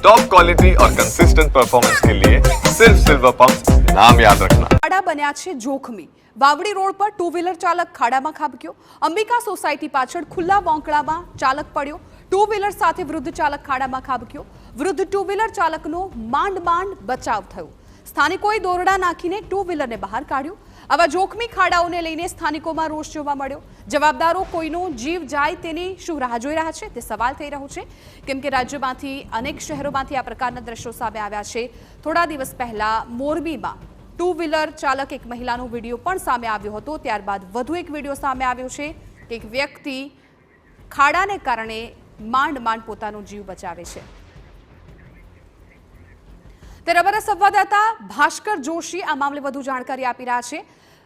Top quality और consistent performance के लिए सिर्फ सिल्वर पंप नाम याद रखना। ખાડા બન્યા છે જોખમી। વાવડી રોડ પર ટુ વ્હીલર ચાલક ખાડામાં ખાબક્યો। અંબિકા સોસાયટી પાછળ ખુલ્લા વોંકળામાં ચાલક પડ્યો। ટુ વ્હીલર સાથે વૃદ્ધ ચાલક ખાડામાં ખાબક્યો। વૃદ્ધ ટુ વ્હીલર ચાલકનો માંડ બચાવ થયો। સ્થાનિકોએ દોરડા નાખીને ટુ વ્હીલરને બહાર કાઢ્યું। આવા જોખમી ખાડાઓને લઈને સ્થાનિકોમાં રોષ જોવા મળ્યો। જવાબદારો કોઈનો જીવ જાય તેની શું રાહ જોઈ રહ્યા છે તે સવાલ થઈ રહ્યો છે, કેમ કે રાજ્યમાંથી અનેક શહેરોમાંથી આ પ્રકારના દ્રશ્યો સામે આવ્યા છે। થોડા દિવસ પહેલા મોરબીમાં ટુ વ્હીલર ચાલક એક મહિલાનો વિડીયો પણ સામે આવ્યો હતો। ત્યારબાદ વધુ એક વિડીયો સામે આવ્યો છે કે એક વ્યક્તિ ખાડાને કારણે માંડ પોતાનો જીવ બચાવે છે। ત્યારે અમારા સંવાદદાતા ભાસ્કર જોશી આ મામલે વધુ જાણકારી આપી રહ્યા છે।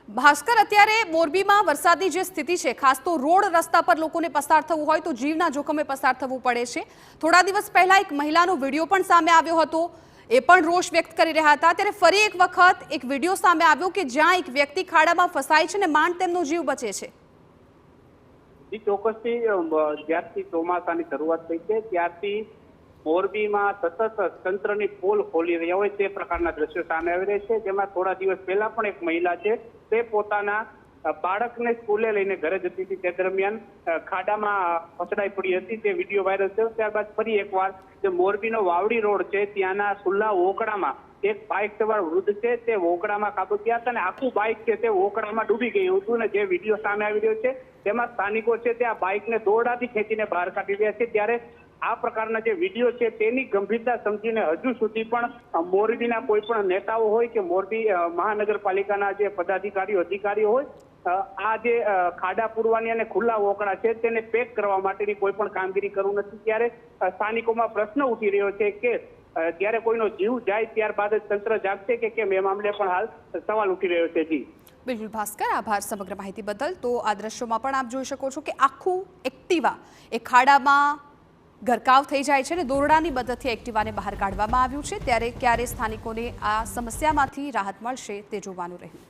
ભાસ્કર, અત્યારે મોરબીમાં વરસાદની જે સ્થિતિ છે, ખાસ તો રોડ રસ્તા પર લોકોને પસાર થવું હોય તો જીવના જોખમે પસાર થવું પડે છે। થોડા દિવસ પહેલા એક મહિલાનો વિડીયો પણ સામે આવ્યો હતો, એ પણ રોષ વ્યક્ત કરી રહ્યા હતા। ત્યારે ફરી એક વખત એક વિડીયો સામે આવ્યો કે જ્યાં એક વ્યક્તિ ખાડામાં ફસાય છે અને માંડ તેમનો જીવ બચે છે। ચોક્કસથી જ્યારથી ચોમાસાની શરૂઆત થઈ છે ત્યારથી મોરબીમાં સતત તંત્રની પોલ ખોલી રહ્યા હોય તે પ્રકારના દ્રશ્યો સામે આવી રહ્યા છે। જેમાં થોડા દિવસ પહેલા પણ એક મહિલા છે તે પોતાના બાળકને સ્કૂલે લઈને ઘરે જતી હતી, તે દરમિયાન ખાડામાં ફસડાઈ પડી હતી, તે વિડીયો વાયરલ થયો। ત્યારબાદ ફરી એકવાર જે મોરબીનો વાવડી રોડ છે ત્યાંના ખુલ્લા વોકડામાં એક બાઇક સવાર વૃદ્ધ છે તે વોકડામાં ખાબક્યા હતા અને આખું બાઇક છે તે વોકડામાં ડૂબી ગયું હતું। અને જે વિડીયો સામે આવી રહ્યો છે તેમાં સ્થાનિકો છે તે આ બાઇકને દોરડાથી ખેંચીને બહાર કાઢી રહ્યા છે। ત્યારે આ પ્રકારના જે વિડીયો છે તેની ગંભીરતા સમજીને હજુ સુધી પણ મોરબીના કોઈ પણ નેતાઓ હોય કે મોરબી મહાનગરપાલિકાના જે પદાધિકારીઓ અધિકારીઓ હોય આ જે ખાડા પૂરવાની અને ખુલ્લા વોકડા છે તેને પેક કરવા માટેની કોઈ પણ કામગીરી કરવું નથી। ત્યારે સ્થાનિકોમાં પ્રશ્ન ઉઠી રહ્યો છે કે જ્યારે કોઈનો જીવ જાય ત્યારબાદ જ તંત્ર જાગશે કે કેમ, એ મામલે પણ હાલ સવાલ ઉઠી રહ્યો છે। જી બિલકુલ ભાસ્કર, આભાર સમગ્ર માહિતી બદલ। તો આ દ્રશ્યોમાં પણ આપ જોઈ શકો છો કે આખું એક્ટિવા એ ખાડામાં ગરકાવ થઈ જાય છે અને દોરડાની મદદથી એક્ટિવાને બહાર કાઢવામાં આવ્યું છે। ત્યારે ક્યારે સ્થાનિકોને આ સમસ્યામાંથી રાહત મળશે તે જોવાનું રહ્યું।